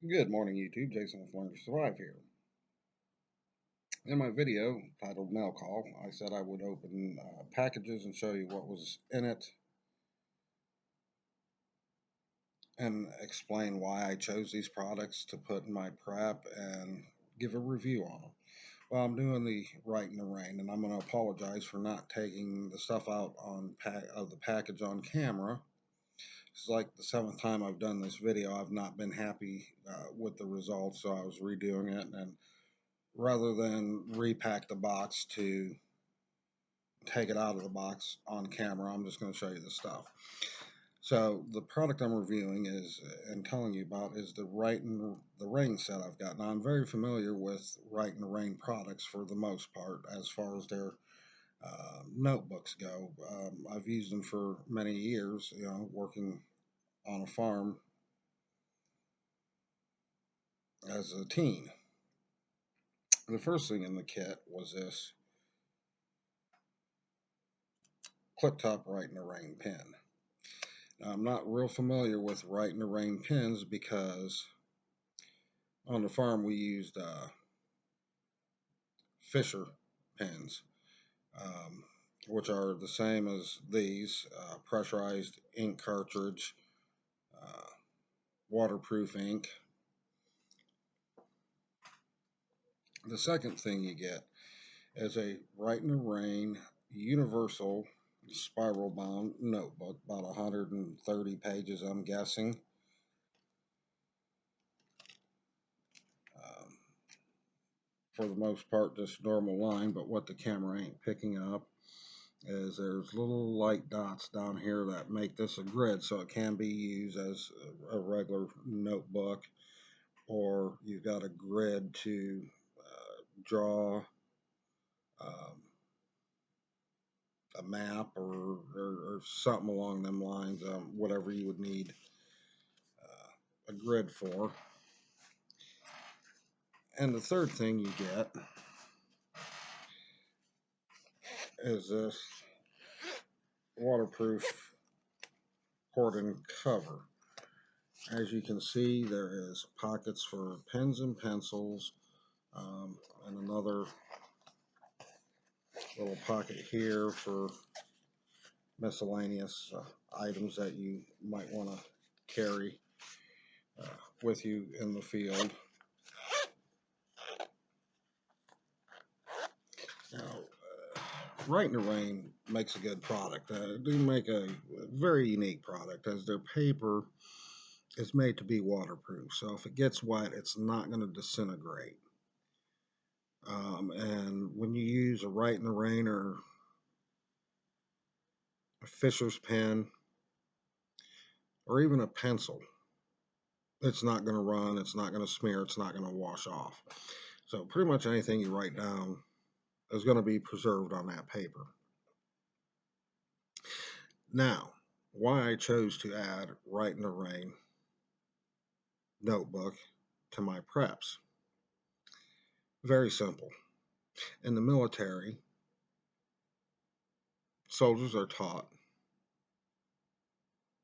Good morning, YouTube. Jason with Learn to Survive here. In my video titled Mail Call, I said I would open packages and show you what was in it and explain why I chose these products to put in my prep and give a review on them. Well, I'm doing the right in the rain, and I'm going to apologize for not taking the stuff out of the package on camera. It's like the seventh time I've done this video. I've not been happy with the results, so I was redoing it, and rather than repack the box to take it out of the box on camera, I'm just going to show you the stuff. So the product I'm reviewing is and telling you about is the Right in the Rain set I've got. Now I'm very familiar with Right in the Rain products for the most part as far as their notebooks go. I've used them for many years, working on a farm as a teen. The first thing in the kit was this clip top Right in the Rain pen. Now, I'm not real familiar with Right in the Rain pens because on the farm we used Fisher pens, um, which are the same as these pressurized ink cartridge, uh, waterproof ink. The second thing you get is a Right in the Rain universal spiral bound notebook, about 130 pages, I'm guessing. Um, for the most part, just normal line, but what the camera ain't picking up is there's little light dots down here that make this a grid, so it can be used as a regular notebook, or you've got a grid to draw um, a map or something along them lines, whatever you would need a grid for. And the third thing you get is this waterproof cordon cover. As you can see, there is pockets for pens and pencils, and another little pocket here for miscellaneous items that you might want to carry uh, with you in the field. Now, Right in the Rain makes a good product. They do make a very unique product, as their paper is made to be waterproof. So if it gets wet, it's not going to disintegrate. And when you use a Right in the Rain or a Fisher's pen or even a pencil, it's not going to run, it's not going to smear, it's not going to wash off. So pretty much anything you write down is going to be preserved on that paper. Now, why I chose to add Right in the Rain notebook to my preps. Very simple. In the military, soldiers are taught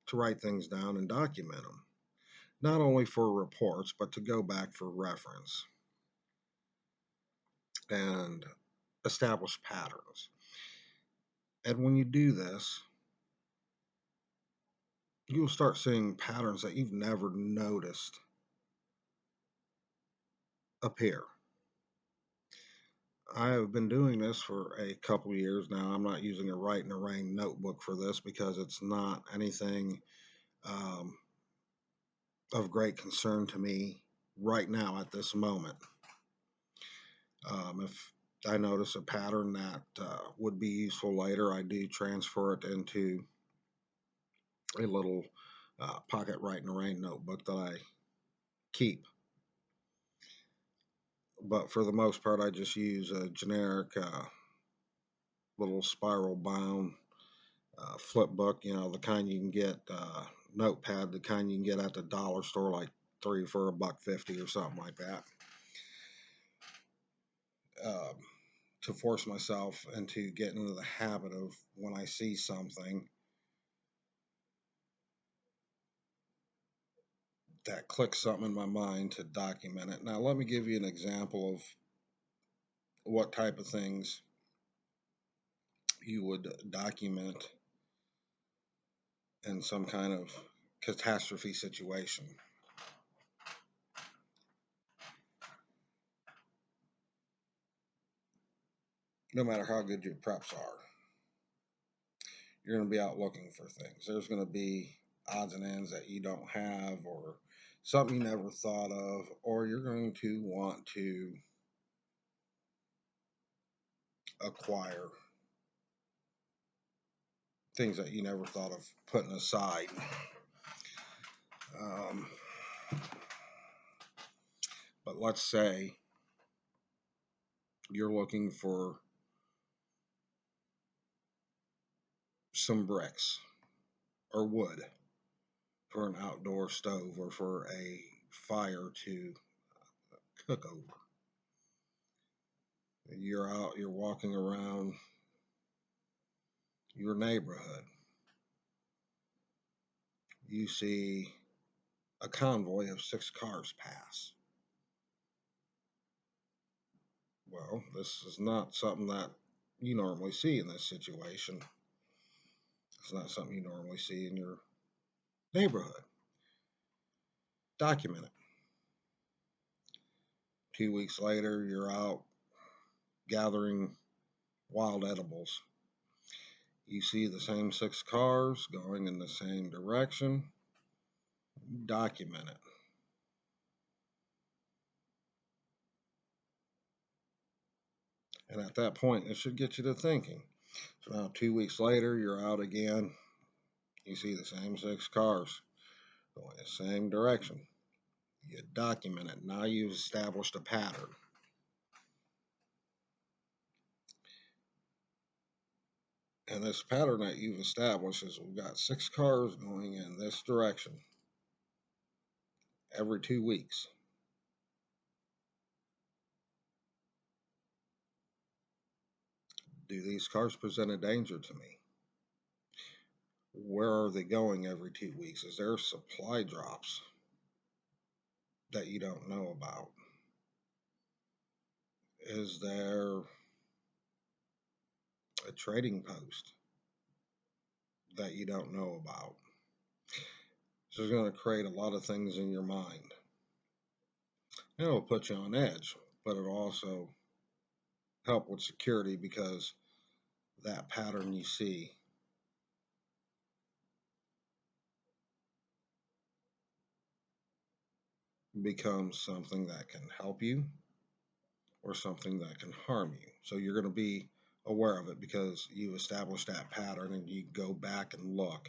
to write things down and document them, not only for reports, but to go back for reference and establish patterns. And when you do this, you'll start seeing patterns that you've never noticed appear. I have been doing this for a couple years now. I'm not using a Right in the Rain notebook for this because it's not anything um, of great concern to me right now at this moment. If I notice a pattern that would be useful later, I do transfer it into a little pocket Right in the Rain notebook that I keep. But for the most part, I just use a generic little spiral bound flip book, the kind you can get, notepad, the kind you can get at the dollar store, like 3 for $1.50 or something like that. Um, to force myself into getting into the habit of when I see something that clicks something in my mind to document it. Now, let me give you an example of what type of things you would document in some kind of catastrophe situation. No matter how good your preps are, you're going to be out looking for things. There's going to be odds and ends that you don't have, or something you never thought of, or you're going to want to acquire things that you never thought of putting aside. Um, but let's say you're looking for some bricks or wood for an outdoor stove or for a fire to cook over. You're out, you're walking around your neighborhood. You see a convoy of 6 cars pass. Well, this is not something that you normally see in this situation. It's not something you normally see in your neighborhood. Document it. 2 weeks later, you're out gathering wild edibles. You see the same 6 cars going in the same direction. Document it. And at that point, it should get you to thinking. So now 2 weeks later, you're out again. You see the same 6 cars going the same direction. You document it. Now you've established a pattern. And this pattern that you've established is we've got 6 cars going in this direction every 2 weeks. Do these cars present a danger to me? Where are they going every 2 weeks? Is there supply drops that you don't know about? Is there a trading post that you don't know about? So it's going to create a lot of things in your mind. And it'll put you on edge, but it'll also help with security because that pattern you see becomes something that can help you or something that can harm you. So you're going to be aware of it because you've established that pattern and you go back and look.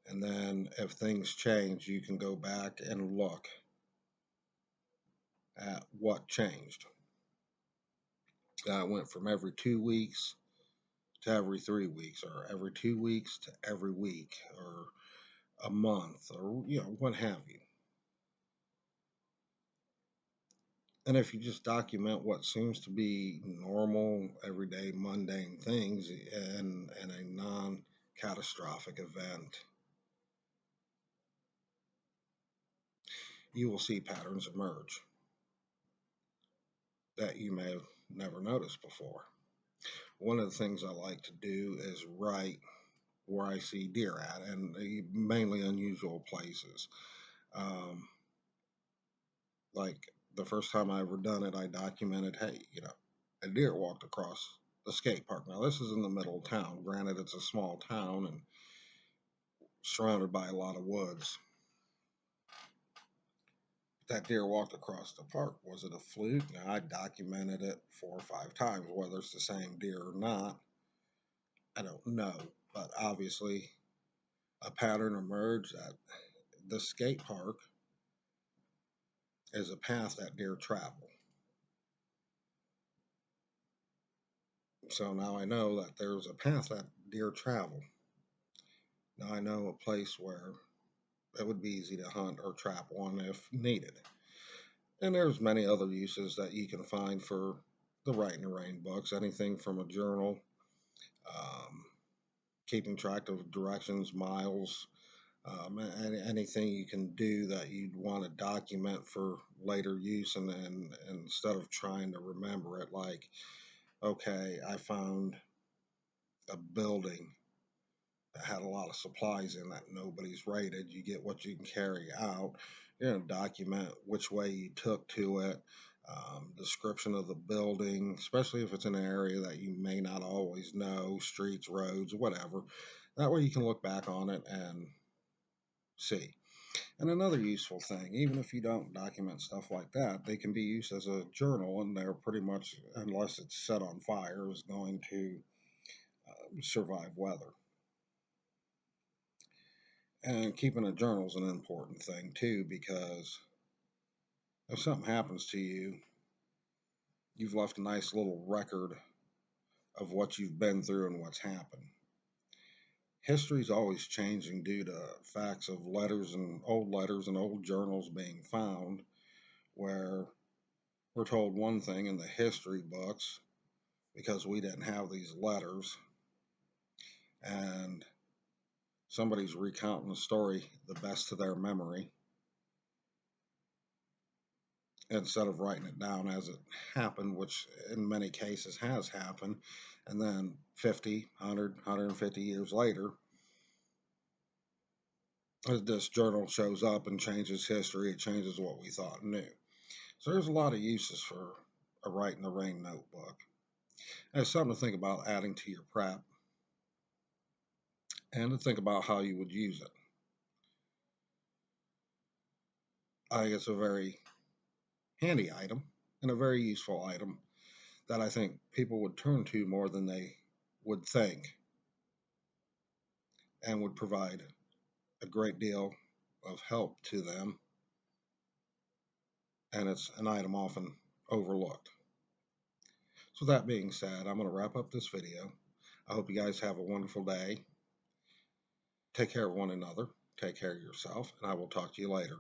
And then if things change, you can go back and look at what changed. Went from every 2 weeks to every 3 weeks, or every 2 weeks to every week, or a month, or what have you. And if you just document what seems to be normal, everyday, mundane things in a non-catastrophic event, you will see patterns emerge that you may have never noticed before. One of the things I like to do is write where I see deer at, and mainly unusual places. Like the first time I ever done it, I documented, hey, a deer walked across the skate park. Now this is in the middle of town. Granted, it's a small town and surrounded by a lot of woods. That deer walked across the park. Was it a fluke? Now I documented it 4 or 5 times. Whether it's the same deer or not, I don't know. But obviously, a pattern emerged that the skate park is a path that deer travel. So now I know that there's a path that deer travel. Now I know a place where it would be easy to hunt or trap one if needed. And there's many other uses that you can find for the Writing the Rain books. Anything from a journal, um, keeping track of directions, miles, Anything you can do that you'd want to document for later use, and instead of trying to remember it, like, okay, I found a building that had a lot of supplies in that nobody's raided. You get what you can carry out. You're going to document which way you took to it, description of the building, especially if it's in an area that you may not always know, streets, roads, whatever. That way you can look back on it and see. And another useful thing, even if you don't document stuff like that, they can be used as a journal, and they're pretty much, unless it's set on fire, is going to survive weather. And keeping a journal is an important thing too, because if something happens to you, you've left a nice little record of what you've been through and what's happened. History is always changing due to facts of letters and old journals being found, where we're told one thing in the history books because we didn't have these letters, and somebody's recounting the story the best to their memory instead of writing it down as it happened, which in many cases has happened. And then 50, 100, 150 years later, this journal shows up and changes history. It changes what we thought and knew. So there's a lot of uses for a Write in the Rain notebook. And it's something to think about adding to your prep, and to think about how you would use it. I think it's a very handy item and a very useful item that I think people would turn to more than they would think, and would provide a great deal of help to them. And it's an item often overlooked. So, that being said, I'm going to wrap up this video. I hope you guys have a wonderful day. Take care of one another, take care of yourself, and I will talk to you later.